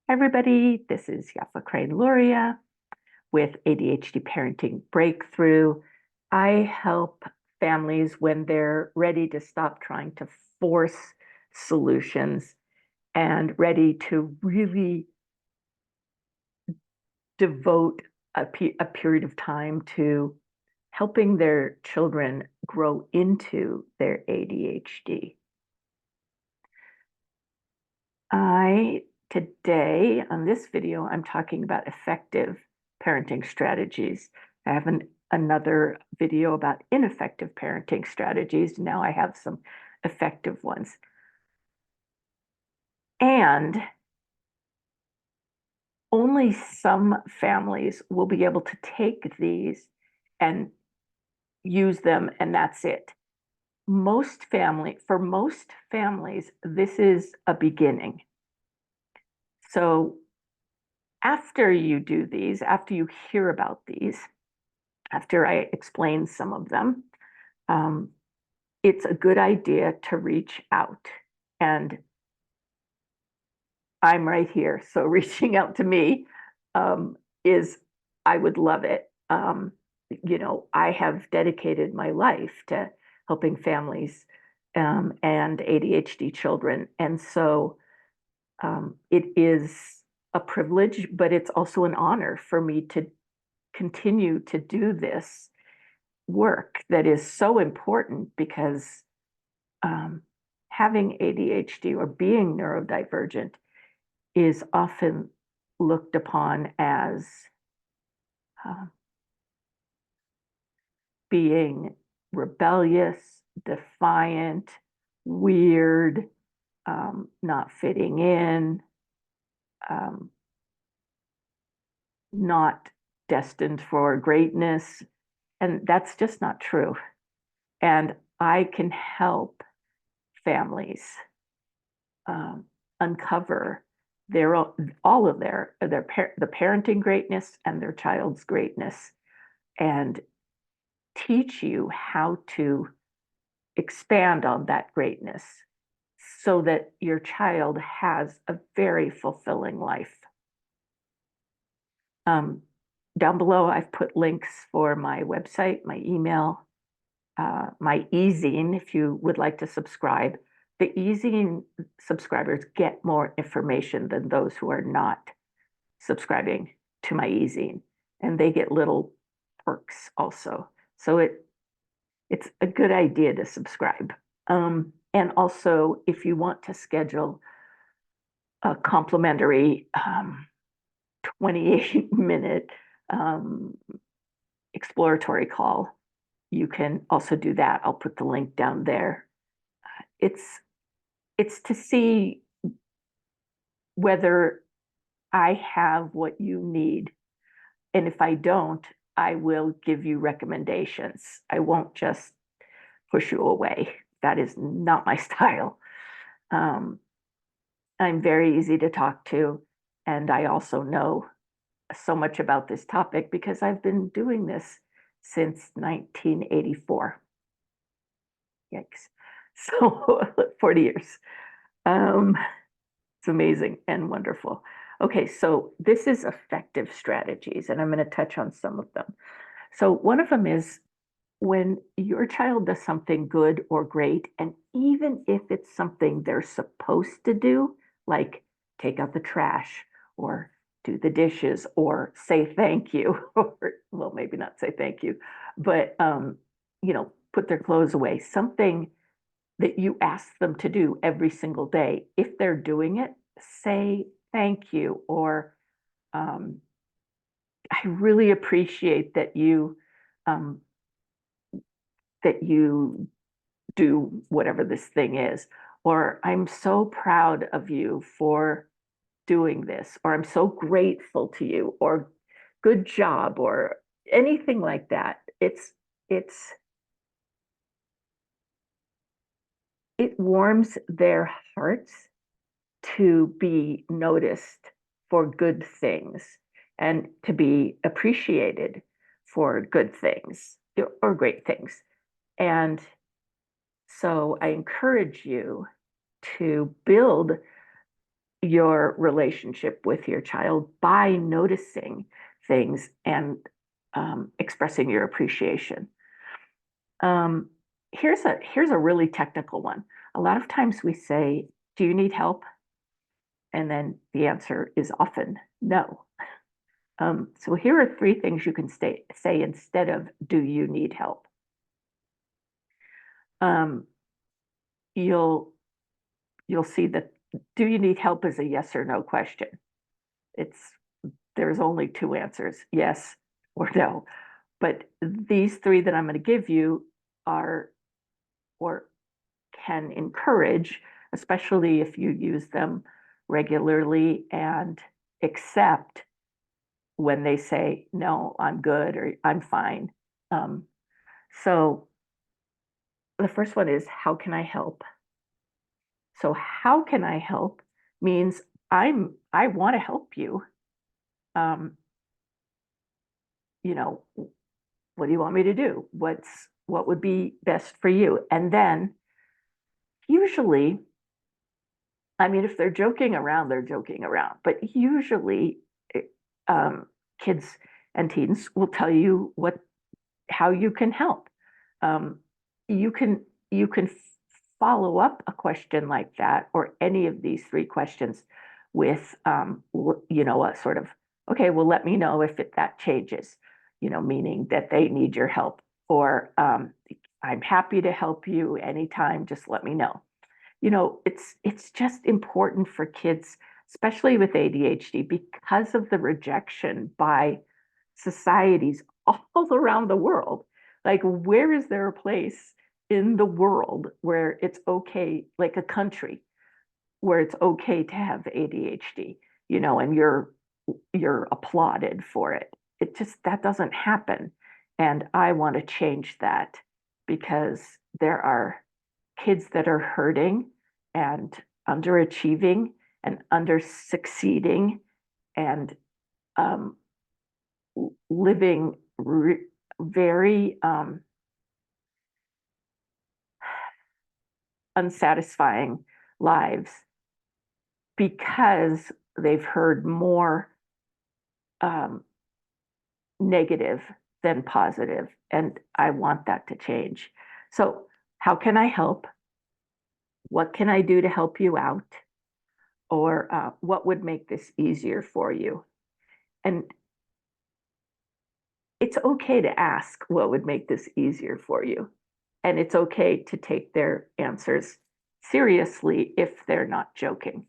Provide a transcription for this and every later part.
Hi, everybody. This is Yafa Luria with ADHD Parenting Breakthrough. I help families when they're ready to stop trying to force solutions and ready to really devote a period of time to helping their children grow into their ADHD. Today on this video, I'm talking about effective parenting strategies. I have another video about ineffective parenting strategies. Now I have some effective ones. And only some families will be able to take these and use them, and that's it. For most families, this is a beginning. So after you do these, after you hear about these, after I explain some of them, it's a good idea to reach out. And I'm right here. So reaching out to me is, I would love it. I have dedicated my life to helping families and ADHD children. And so it is a privilege, but it's also an honor for me to continue to do this work that is so important because having ADHD or being neurodivergent is often looked upon as being rebellious, defiant, weird, not fitting in, not destined for greatness. And that's just not true. And I can help families uncover all of the parenting greatness and their child's greatness, and teach you how to expand on that greatness so that your child has a very fulfilling life. Down below, I've put links for my website, my email, my e-zine, if you would like to subscribe. The e-zine subscribers get more information than those who are not subscribing to my e-zine, and they get little perks also. So it's a good idea to subscribe. And also, if you want to schedule a complimentary 28-minute exploratory call, you can also do that. I'll put the link down there. It's to see whether I have what you need. And if I don't, I will give you recommendations. I won't just push you away. That is not my style. I'm very easy to talk to. And I also know so much about this topic because I've been doing this since 1984. Yikes. So 40 years. It's amazing and wonderful. Okay, so this is effective strategies, and I'm going to touch on some of them. So one of them is when your child does something good or great, and even if it's something they're supposed to do, like take out the trash or do the dishes or say thank you, or well, maybe not say thank you, but put their clothes away, something that you ask them to do every single day. If they're doing it, say thank you, or I really appreciate that um, you do whatever this thing is, or I'm so proud of you for doing this, or I'm so grateful to you, or good job, or anything like that. It warms their hearts to be noticed for good things and to be appreciated for good things or great things. And so I encourage you to build your relationship with your child by noticing things and expressing your appreciation. Um, here's a really technical one. A lot of times we say, "Do you need help?" And then the answer is often no. So here are three things you can say instead of "Do you need help?" Um, you'll you'll see that "Do you need help?" is a yes or no question. It's There's only two answers, yes or no. But these three that I'm going to give you are or can encourage, especially if you use them regularly and accept when they say, no, I'm good or I'm fine. Um, so the first one is, how can I help? So how can I help means I want to help you. Um, you know, what do you want me to do? What would be best for you? And then usually, I mean, if they're joking around, they're joking around. But usually, eh, um, kids and teens will tell you how you can help. Um, you can you can follow up a question like that or any of these three questions with a sort of, okay, well, let me know if that changes. Meaning that they need your help, or I'm happy to help you anytime. Just let me know. It's just important for kids, especially with ADHD, because of the rejection by societies all around the world. Like, where is there a place in the world where it's okay, like a country, where it's okay to have ADHD, and you're applauded for it. That doesn't happen. And I want to change that because there are kids that are hurting and underachieving and under succeeding and um, living very unsatisfying lives because they've heard more um, negative than positive. And I want that to change. So, how can I help? What can I do to help you out? Or what would make this easier for you? And it's okay to ask what would make this easier for you. And it's okay to take their answers seriously if they're not joking.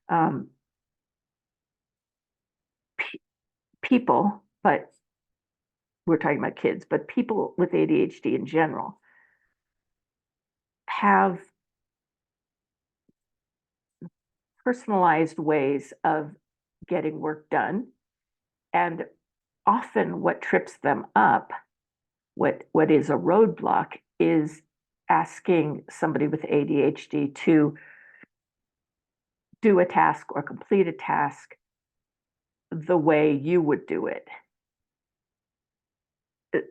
Um, People, but we're talking about kids, but people with ADHD in general have personalized ways of getting work done. And often what trips them up, what is a roadblock, is asking somebody with ADHD to do a task or complete a task the way you would do it.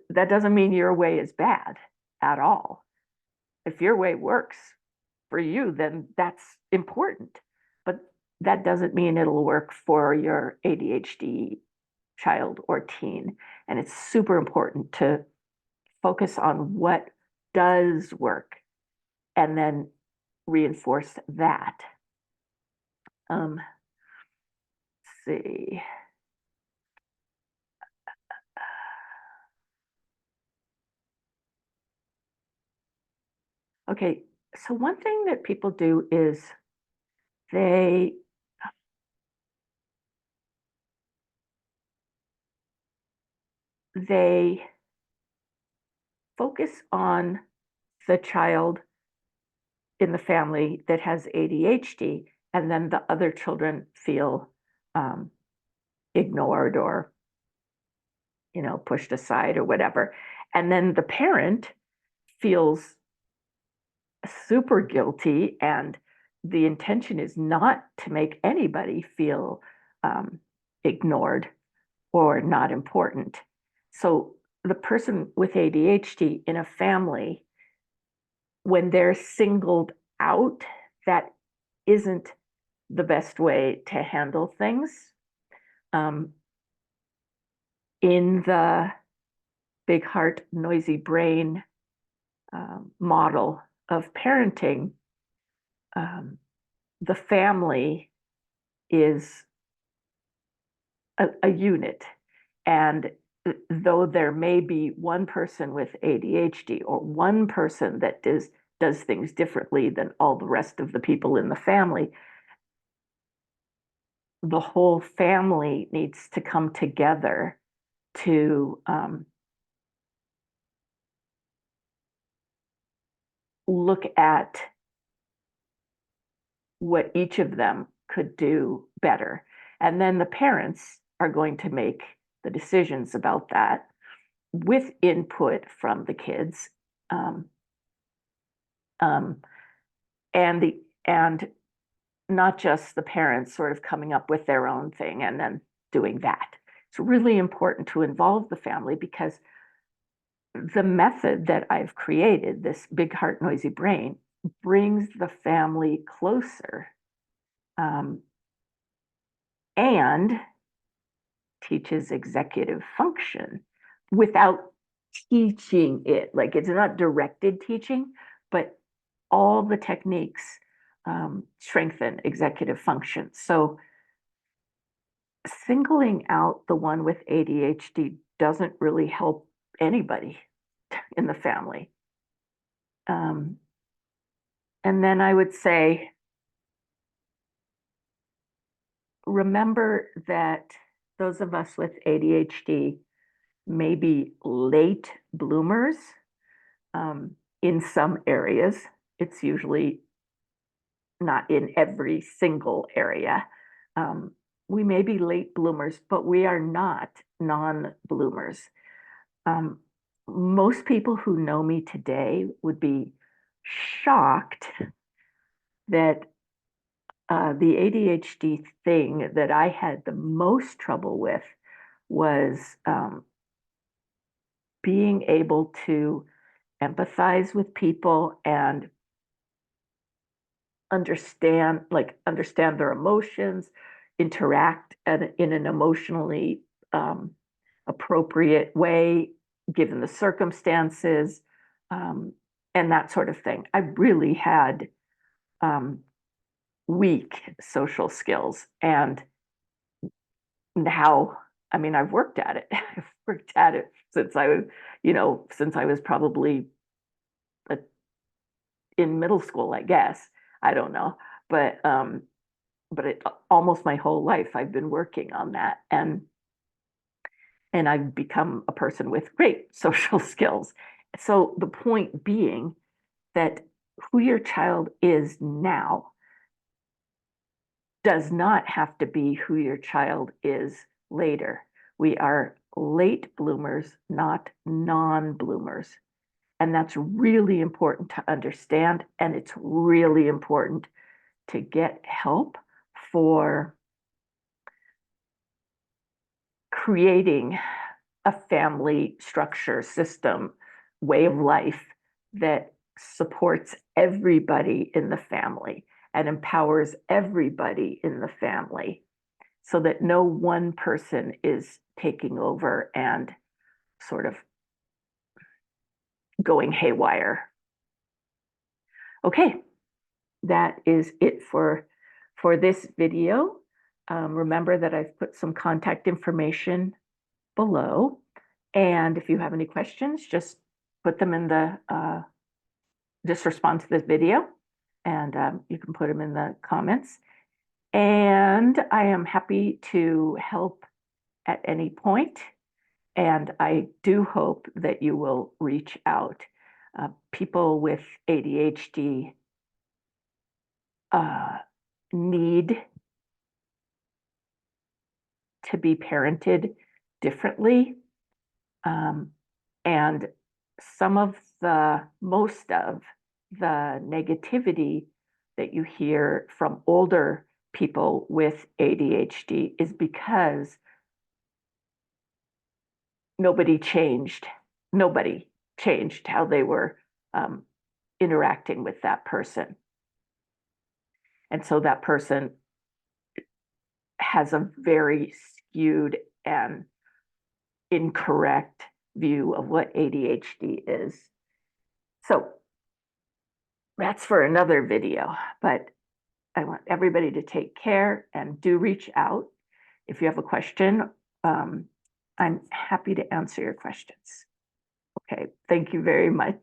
That doesn't mean your way is bad at all. If your way works for you, then that's important. But that doesn't mean it'll work for your ADHD child or teen. And it's super important to focus on what does work and then reinforce that. Let's see. Okay, so one thing that people do is they they focus on the child in the family that has ADHD, and then the other children feel um, ignored or pushed aside or whatever. And then the parent feels super guilty, and the intention is not to make anybody feel ignored or not important. So the person with ADHD in a family, when they're singled out, that isn't the best way to handle things. In the big heart, noisy brain model of parenting, the family is a unit. And though there may be one person with ADHD or one person that does things differently than all the rest of the people in the family, the whole family needs to come together to look at what each of them could do better. And then the parents are going to make the decisions about that with input from the kids. And not just the parents sort of coming up with their own thing and then doing that. It's really important to involve the family, because the method that I've created, this big heart, noisy brain, brings the family closer, and teaches executive function without teaching it. Like, it's not directed teaching, but all the techniques strengthen executive function. So singling out the one with ADHD doesn't really help anybody in the family. And then I would say, remember that those of us with ADHD may be late bloomers in some areas. It's usually not in every single area. We may be late bloomers, but we are not non-bloomers. Most people who know me today would be shocked that the ADHD thing that I had the most trouble with was being able to empathize with people and understand their emotions, interact in an emotionally appropriate way, given the circumstances, and that sort of thing. I really had weak social skills, and now, I mean, I've worked at it. I've worked at it since I was probably in middle school, I guess. I don't know, but almost my whole life I've been working on that, and I've become a person with great social skills. So the point being that who your child is now does not have to be who your child is later. We are late bloomers, not non-bloomers. And that's really important to understand. And it's really important to get help for creating a family structure, system, way of life that supports everybody in the family and empowers everybody in the family, so that no one person is taking over and sort of going haywire. Okay, that is it for this video. Remember that I've put some contact information below, and if you have any questions, just put them in the just respond to this video, and you can put them in the comments. And I am happy to help at any point, and I do hope that you will reach out. People with ADHD need to be parented differently. And most of the negativity that you hear from older people with ADHD is because nobody changed how they were interacting with that person. And so that person has a very skewed and incorrect view of what ADHD is. So that's for another video, but I want everybody to take care and do reach out. If you have a question, I'm happy to answer your questions. Okay, thank you very much.